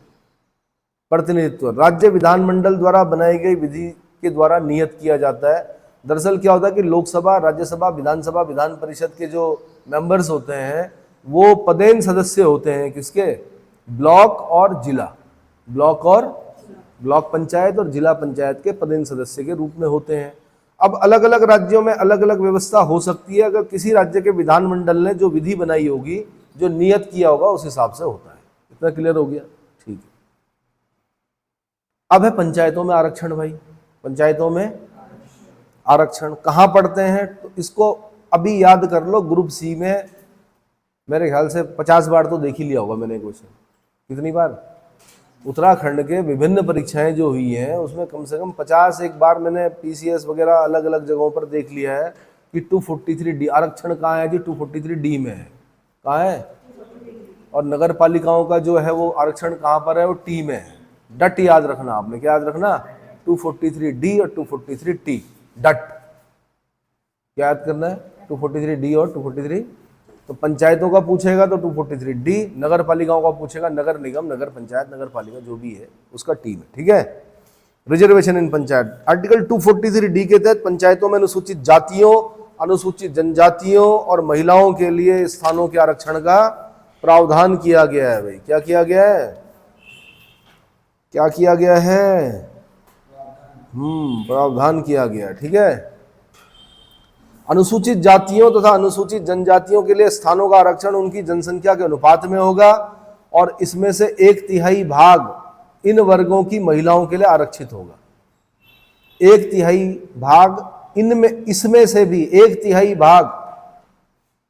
राज्य विधानमंडल द्वारा बनाई गई विधि के द्वारा नियत किया जाता है। दरअसल क्या होता है कि लोकसभा, राज्यसभा, विधानसभा, विधान परिषद के जो मेंबर्स होते हैं वो पदेन सदस्य होते हैं। किसके? ब्लॉक और जिला, ब्लॉक पंचायत और जिला पंचायत के पदेन सदस्य के रूप में होते हैं। अब अलग अलग राज्यों में अलग अलग व्यवस्था हो सकती है। अगर किसी राज्य के विधानमंडल ने जो विधि बनाई होगी, जो नियत किया होगा, उस हिसाब से होता है। इतना क्लियर हो गया? ठीक है। अब है पंचायतों में आरक्षण। भाई पंचायतों में आरक्षण कहाँ पढ़ते हैं? तो इसको अभी याद कर लो। ग्रुप सी में मेरे ख्याल से 50 बार तो देख ही लिया होगा मैंने क्वेश्चन। कितनी बार? उत्तराखंड के विभिन्न परीक्षाएं जो हुई हैं उसमें कम से कम 50 एक बार मैंने पीसीएस वगैरह अलग अलग जगहों पर देख लिया है कि 243D आरक्षण कहाँ है जी? 243D में है। कहाँ है? और नगर पालिकाओं का जो है वो आरक्षण कहाँ पर है? वो टी में है। डट याद रखना आपने। क्या याद रखना? 243D और 243T। डट क्या याद करना है? 243D और 243। तो पंचायतों का पूछेगा तो 243D, नगर पालिकाओं का पूछेगा नगर निगम, नगर पंचायत, नगर पालिका जो भी है उसका टी में। ठीक है। रिजर्वेशन इन पंचायत, आर्टिकल 243D के तहत पंचायतों में अनुसूचित जातियों, अनुसूचित जनजातियों और महिलाओं के लिए स्थानों के आरक्षण का प्रावधान किया गया है। भाई क्या किया गया है? क्या किया गया है? प्रावधान किया गया। ठीक है। अनुसूचित जातियों तथा अनुसूचित जनजातियों के लिए स्थानों का आरक्षण उनकी जनसंख्या के अनुपात में होगा और इसमें से 1/3 भाग इन वर्गों की महिलाओं के लिए आरक्षित होगा। 1/3 भाग इनमें, इसमें से भी 1/3 भाग,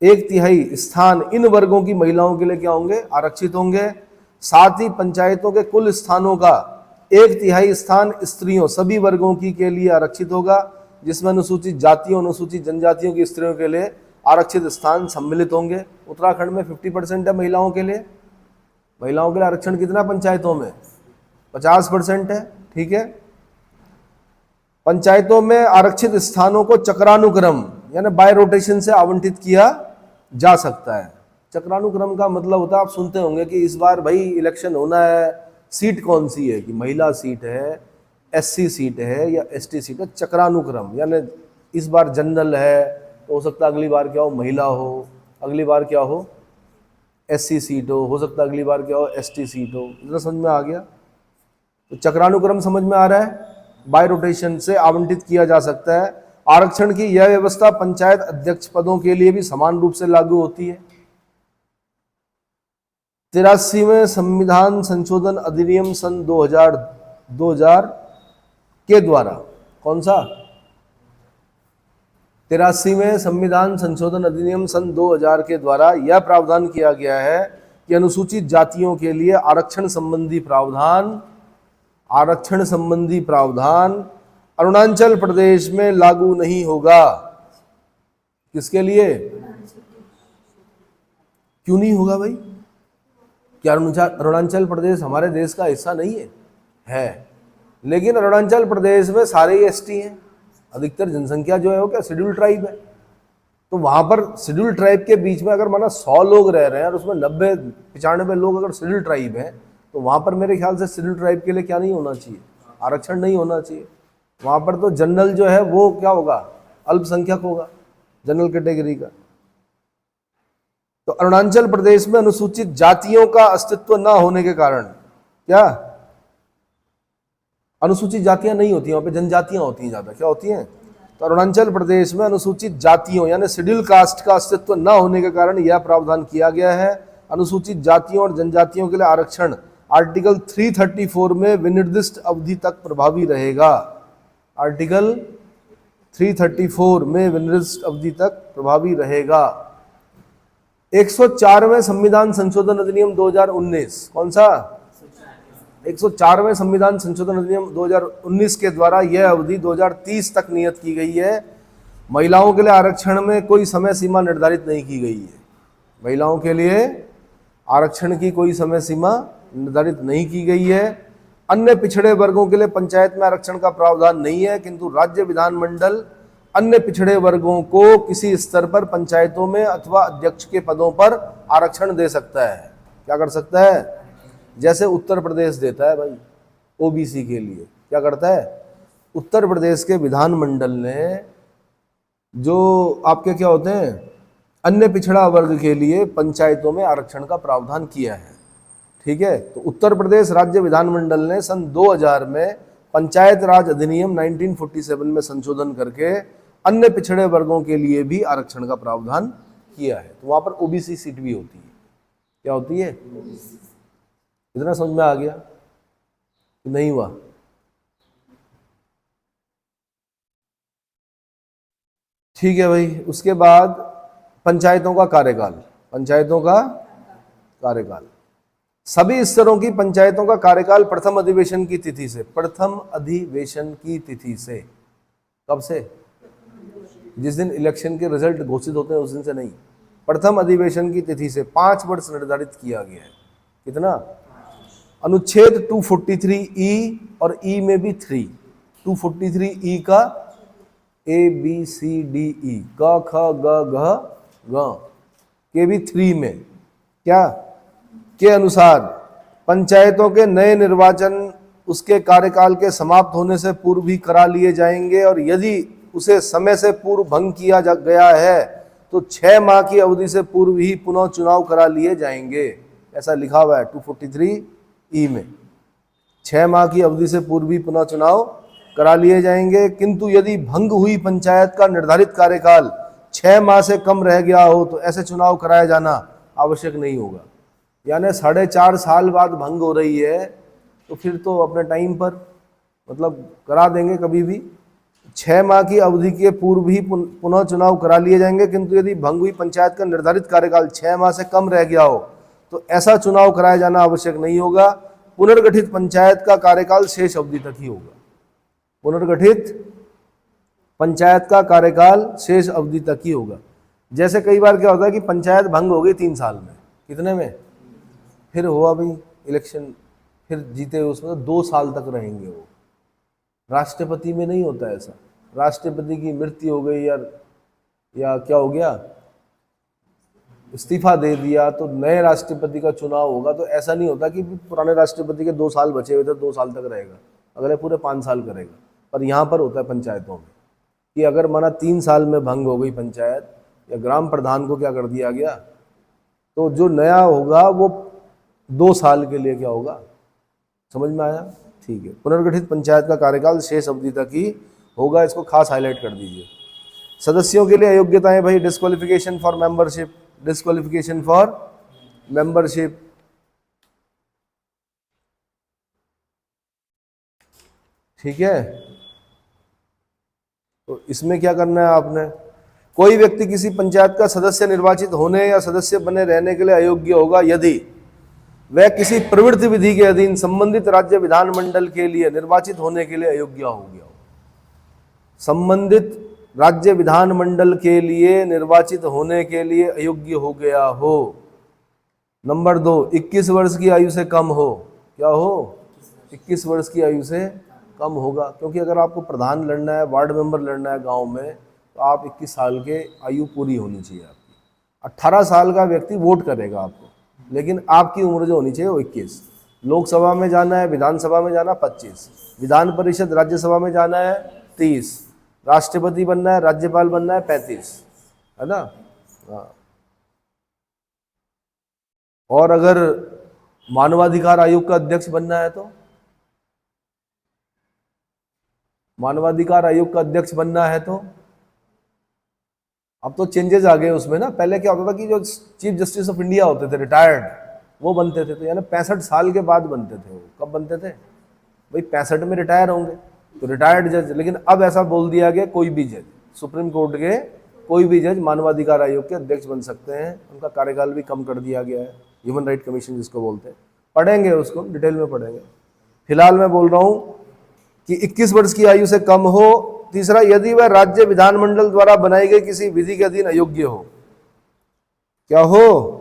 1/3 स्थान इन वर्गों की महिलाओं के लिए क्या होंगे? आरक्षित होंगे। साथ ही पंचायतों के कुल स्थानों का 1/3 स्थान स्त्रियों, सभी वर्गों की के लिए आरक्षित होगा, जिसमें अनुसूचित जातियों, अनुसूचित जनजातियों की स्त्रियों के लिए आरक्षित स्थान सम्मिलित होंगे। उत्तराखंड में 50% है महिलाओं के लिए। महिलाओं के लिए आरक्षण कितना पंचायतों में? 50% है। ठीक है। पंचायतों में आरक्षित स्थानों को चक्रानुक्रम यानी बाय रोटेशन से आवंटित किया जा सकता है। चक्रानुक्रम का मतलब होता है, आप सुनते होंगे कि इस बार भाई इलेक्शन होना है, सीट कौन सी है, कि महिला सीट है, एससी सीट है या एसटी सीट है। चक्रानुक्रम यानी इस बार जनरल है तो हो सकता है अगली बार क्या हो? महिला हो। अगली बार क्या हो? एससी सीट हो सकता है अगली बार क्या हो? एसटी सीट हो। इतना समझ में आ गया? तो चक्रानुक्रम समझ में आ रहा है? बाय रोटेशन से आवंटित किया जा सकता है। आरक्षण की यह व्यवस्था पंचायत अध्यक्ष पदों के लिए भी समान रूप से लागू होती है। 83वें संविधान संशोधन अधिनियम सन 2000 के द्वारा, कौन सा? 83वें संविधान संशोधन अधिनियम सन 2000 के द्वारा यह प्रावधान किया गया है कि अनुसूचित जातियों के लिए आरक्षण संबंधी प्रावधान अरुणाचल प्रदेश में लागू नहीं होगा। किसके लिए? क्यों नहीं होगा भाई? क्या अरुणाचल प्रदेश हमारे देश का हिस्सा नहीं है? लेकिन अरुणाचल प्रदेश में सारे ही एसटी हैं। अधिकतर जनसंख्या जो है वो क्या? शेड्यूल ट्राइब है। तो वहां पर शेड्यूल ट्राइब के बीच में अगर माना 100 लोग रह रहे हैं और उसमें 90-95 लोग अगर शेड्यूल ट्राइब हैं, तो वहां पर मेरे ख्याल से शेड्यूल ट्राइब के लिए क्या नहीं होना चाहिए? आरक्षण नहीं होना चाहिए। वहां पर तो जनरल जो है वो क्या होगा? अल्पसंख्यक होगा, जनरल कैटेगरी का। तो अरुणाचल प्रदेश में अनुसूचित जातियों का अस्तित्व न होने के कारण क्या? अनुसूचित जातियां नहीं होती, वहां पे जनजातियां होती हैं ज्यादा। क्या होती हैं? तो अरुणाचल प्रदेश में अनुसूचित जातियों यानी शेड्यूल कास्ट का अस्तित्व न होने के कारण यह प्रावधान किया गया है। अनुसूचित जातियों और जनजातियों के लिए आरक्षण आर्टिकल 334 में विनिर्दिष्ट अवधि तक प्रभावी रहेगा। आर्टिकल 334 में विनिर्दिष्ट अवधि तक प्रभावी रहेगा। 104वें संविधान संशोधन अधिनियम 2019, कौन सा? 104वें संविधान संशोधन अधिनियम 2019 के द्वारा यह अवधि 2030 तक नियत की गई है। महिलाओं के लिए आरक्षण में कोई समय सीमा निर्धारित नहीं की गई है। महिलाओं के लिए आरक्षण की कोई समय सीमा निर्धारित नहीं की गई है। अन्य पिछड़े वर्गों के लिए पंचायत में आरक्षण का प्रावधान नहीं है, किंतु राज्य विधानमंडल अन्य पिछड़े वर्गों को किसी स्तर पर पंचायतों में अथवा अध्यक्ष के पदों पर आरक्षण दे सकता है। क्या कर सकता है? जैसे उत्तर प्रदेश देता है भाई ओबीसी के लिए, क्या करता है? उत्तर प्रदेश के विधानमंडल ने जो आपके क्या होते हैं अन्य पिछड़ा वर्ग के लिए पंचायतों में आरक्षण का प्रावधान किया है। ठीक है, तो उत्तर प्रदेश राज्य विधानमंडल ने सन 2000 में पंचायत राज अधिनियम 1947 में संशोधन करके अन्य पिछड़े वर्गों के लिए भी आरक्षण का प्रावधान किया है। तो वहां पर ओबीसी सीट भी होती है। क्या होती है? इतना समझ में आ गया? नहीं हुआ? ठीक है भाई। उसके बाद पंचायतों का कार्यकाल। पंचायतों का कार्यकाल, सभी स्तरों की पंचायतों का कार्यकाल प्रथम अधिवेशन की तिथि से, प्रथम अधिवेशन की तिथि से, कब से? जिस दिन इलेक्शन के रिजल्ट घोषित होते हैं उस दिन से नहीं, प्रथम अधिवेशन की तिथि से 5 वर्ष निर्धारित किया गया है। कितना? अनुच्छेद 243E और ई में भी 3, 243E का ABCDE क ख ग घ ग के भी 3 में क्या के अनुसार पंचायतों के नए निर्वाचन उसके कार्यकाल के समाप्त होने से पूर्व ही करा लिए जाएंगे और यदि उसे समय से पूर्व भंग किया गया है तो 6 माह की अवधि से पूर्व ही पुनः चुनाव करा लिए जाएंगे। ऐसा लिखा हुआ है 243E में, 6 माह की अवधि से पूर्व ही पुनः चुनाव करा लिए जाएंगे। किंतु यदि भंग हुई पंचायत का निर्धारित कार्यकाल 6 माह से कम रह गया हो तो ऐसे चुनाव कराया जाना आवश्यक नहीं होगा। यानी 4.5 साल बाद भंग हो रही है तो फिर तो अपने टाइम पर मतलब करा देंगे कभी भी। 6 माह की अवधि के पूर्व ही पुनः चुनाव करा लिए जाएंगे। किंतु यदि भंग हुई पंचायत का निर्धारित कार्यकाल 6 माह से कम रह गया हो तो ऐसा चुनाव कराया जाना आवश्यक नहीं होगा। पुनर्गठित पंचायत का कार्यकाल शेष अवधि तक ही होगा। पुनर्गठित पंचायत का कार्यकाल शेष अवधि तक ही होगा। जैसे कई बार क्या होता है कि पंचायत भंग हो गई 3 साल में, कितने में? फिर हुआ भाई इलेक्शन, फिर जीते उसमें तो 2 साल तक रहेंगे वो। राष्ट्रपति में नहीं होता ऐसा। राष्ट्रपति की मृत्यु हो गई या क्या हो गया, इस्तीफा दे दिया तो नए राष्ट्रपति का चुनाव होगा, तो ऐसा नहीं होता कि पुराने राष्ट्रपति के 2 साल बचे हुए थे 2 साल तक रहेगा, अगले पूरे 5 साल करेगा। पर यहाँ पर होता है पंचायतों में कि अगर माना 3 साल में भंग हो गई पंचायत या ग्राम प्रधान को क्या कर दिया गया तो जो नया होगा वो 2 साल के लिए क्या होगा। समझ में आया? ठीक है। पुनर्गठित पंचायत का कार्यकाल शेष अवधि तक ही होगा। इसको खास हाईलाइट कर दीजिए। सदस्यों के लिए अयोग्यताएं भाई, disqualification for membership, disqualification for membership, ठीक है। तो इसमें क्या करना है आपने, कोई व्यक्ति किसी पंचायत का सदस्य निर्वाचित होने या सदस्य बने रहने के लिए अयोग्य होगा यदि वह किसी प्रवृत्ति विधि के अधीन संबंधित राज्य विधानमंडल के लिए निर्वाचित होने के लिए अयोग्य हो गया हो। संबंधित राज्य विधानमंडल के लिए निर्वाचित होने के लिए अयोग्य हो गया हो। नंबर 2, 21 वर्ष की आयु से कम हो। क्या हो? 21 वर्ष की आयु से कम होगा, क्योंकि अगर आपको प्रधान लड़ना है, वार्ड मेंबर लड़ना है गांव में, तो आप 21 साल के आयु पूरी होनी चाहिए आपकी। 18 साल का व्यक्ति वोट करेगा आपको, लेकिन आपकी उम्र जो होनी चाहिए वो 21। लोकसभा में जाना है, विधानसभा में जाना 25, विधान परिषद राज्यसभा में जाना है 30, राष्ट्रपति बनना है, राज्यपाल बनना है 35, है ना। हाँ। और अगर मानवाधिकार आयोग का अध्यक्ष बनना है तो मानवाधिकार आयोग का अध्यक्ष बनना है तो अब तो चेंजेस आ गए उसमें ना। पहले क्या होता था कि जो चीफ जस्टिस ऑफ इंडिया होते थे रिटायर्ड, वो बनते थे, तो यानी 65 साल के बाद बनते थे। वो कब बनते थे भाई? 65 में रिटायर होंगे तो रिटायर्ड जज। लेकिन अब ऐसा बोल दिया गया कोई भी जज, सुप्रीम कोर्ट के कोई भी जज मानवाधिकार आयोग के अध्यक्ष बन सकते हैं। उनका कार्यकाल भी कम कर दिया गया है, ह्यूमन राइट कमीशन जिसको बोलते हैं। पढ़ेंगे उसको, डिटेल में पढ़ेंगे। फिलहाल मैं बोल रहा हूं कि 21 वर्ष की आयु से कम हो। तीसरा, यदि वह राज्य विधानमंडल द्वारा बनाई गई किसी विधि के अधीन अयोग्य हो। क्या हो?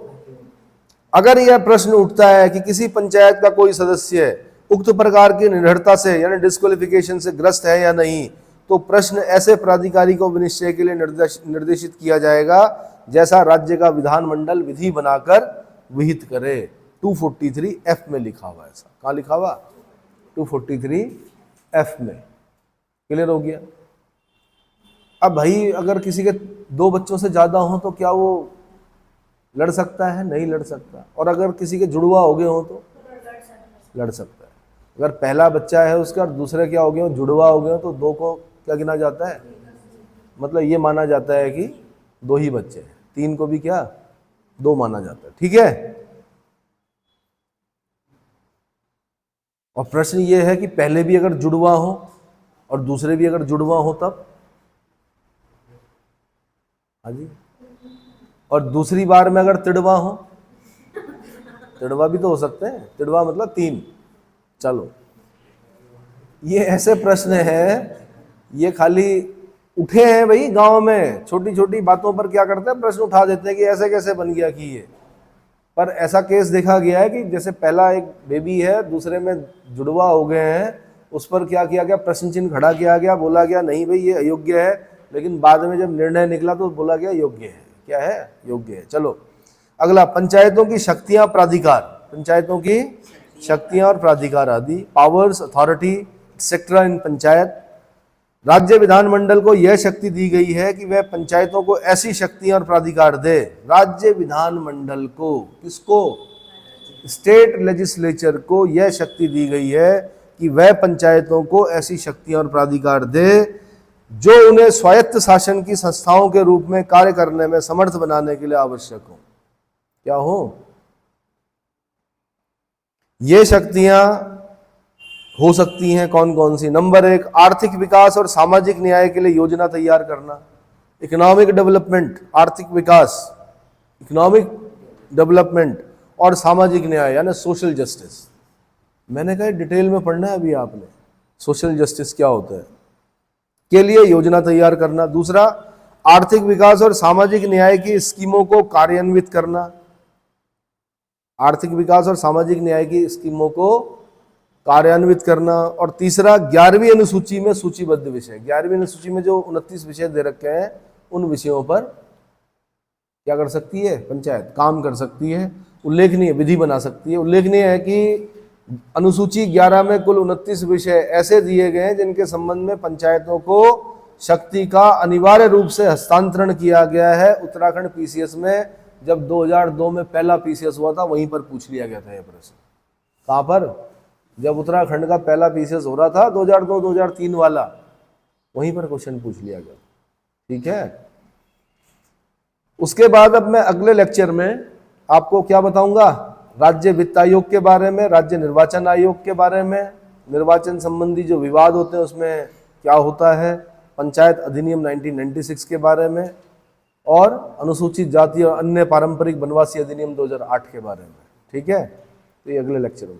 अगर यह प्रश्न उठता है कि किसी पंचायत का कोई सदस्य उक्त प्रकार की निरर्हता से यानी डिस्क्वालिफिकेशन से ग्रस्त है या नहीं, तो प्रश्न ऐसे प्राधिकारी को विनिश्चय के लिए निर्देशित किया जाएगा जैसा राज्य का विधानमंडल विधि बनाकर विहित करे। 243F में लिखा हुआ, ऐसा कहाँ लिखा हुआ? 243F में। क्लियर हो गया? अब भाई अगर किसी के 2 बच्चों से ज्यादा हो तो क्या वो लड़ सकता है? नहीं लड़ सकता। और अगर किसी के जुड़वा हो गए हो तो लड़ सकता है। अगर पहला बच्चा है उसका और दूसरे क्या हो गए हो, जुड़वा हो गए हो, तो 2 को क्या गिना जाता है? मतलब ये माना जाता है कि 2 ही बच्चे हैं। 3 को भी क्या 2 माना जाता है। ठीक है। और प्रश्न ये है कि पहले भी अगर जुड़वा हो और दूसरे भी अगर जुड़वा हो तब? हाँ जी। और दूसरी बार में अगर तिड़वा हो? तिड़वा भी तो हो सकते हैं। तिड़वा मतलब 3। चलो, ये ऐसे प्रश्न है, ये खाली उठे हैं भाई गांव में, छोटी छोटी बातों पर क्या करते हैं, प्रश्न उठा देते हैं कि ऐसे कैसे बन गया कि ये। पर ऐसा केस देखा गया है कि जैसे पहला एक बेबी है, दूसरे में जुड़वा हो गए हैं, उस पर क्या किया गया? प्रश्न चिन्ह खड़ा किया गया, बोला गया नहीं भाई ये अयोग्य है, लेकिन बाद में जब निर्णय निकला तो बोला गया योग्य है। क्या है? योग्य है। चलो अगला, पंचायतों की शक्तियां प्राधिकार। पंचायतों की शक्तियां और प्राधिकार आदि, पावर्स, अथॉरिटी एक्सेट्रा इन पंचायत। राज्य विधानमंडल को यह शक्ति दी गई है कि वह पंचायतों को ऐसी शक्तियां और प्राधिकार दे। राज्य विधानमंडल को, किसको? स्टेट लेजिस्लेचर को यह शक्ति दी गई है कि वह पंचायतों को ऐसी शक्तियां और प्राधिकार दे जो उन्हें स्वायत्त शासन की संस्थाओं के रूप में कार्य करने में समर्थ बनाने के लिए आवश्यक हो। क्या हो? ये शक्तियां हो सकती हैं कौन कौन सी? नंबर 1, आर्थिक विकास और सामाजिक न्याय के लिए योजना तैयार करना। इकोनॉमिक डेवलपमेंट, आर्थिक विकास, इकोनॉमिक डेवलपमेंट और सामाजिक न्याय यानी सोशल जस्टिस। मैंने कहा डिटेल में पढ़ना है अभी आपने, सोशल जस्टिस क्या होता है, के लिए योजना तैयार करना। दूसरा, आर्थिक विकास और सामाजिक न्याय की स्कीमों को कार्यान्वित करना। आर्थिक विकास और सामाजिक न्याय की स्कीमों को कार्यान्वित करना। और तीसरा, 11वीं अनुसूची में सूचीबद्ध विषय, 11वीं अनुसूची में जो 29 विषय दे रखे हैं, उन विषयों पर क्या कर सकती है पंचायत? काम कर सकती है। उल्लेखनीय विधि बना सकती है। उल्लेखनीय है कि अनुसूची 11 में कुल 29 विषय ऐसे दिए गए हैं जिनके संबंध में पंचायतों को शक्ति का अनिवार्य रूप से हस्तांतरण किया गया है। उत्तराखंड पीसीएस में जब 2002 में पहला पीसीएस हुआ था, वहीं पर पूछ लिया गया था यह प्रश्न। कहाँ पर? जब उत्तराखंड का पहला पीसीएस हो रहा था 2002-2003 वाला, वहीं पर क्वेश्चन पूछ लिया गया। ठीक है। उसके बाद अब मैं अगले लेक्चर में आपको क्या बताऊंगा? राज्य वित्त आयोग के बारे में, राज्य निर्वाचन आयोग के बारे में, निर्वाचन संबंधी जो विवाद होते हैं उसमें क्या होता है, पंचायत अधिनियम 1996 के बारे में, और अनुसूचित जाति और अन्य पारंपरिक वनवासी अधिनियम 2008 के बारे में। ठीक है। तो ये अगले लेक्चर में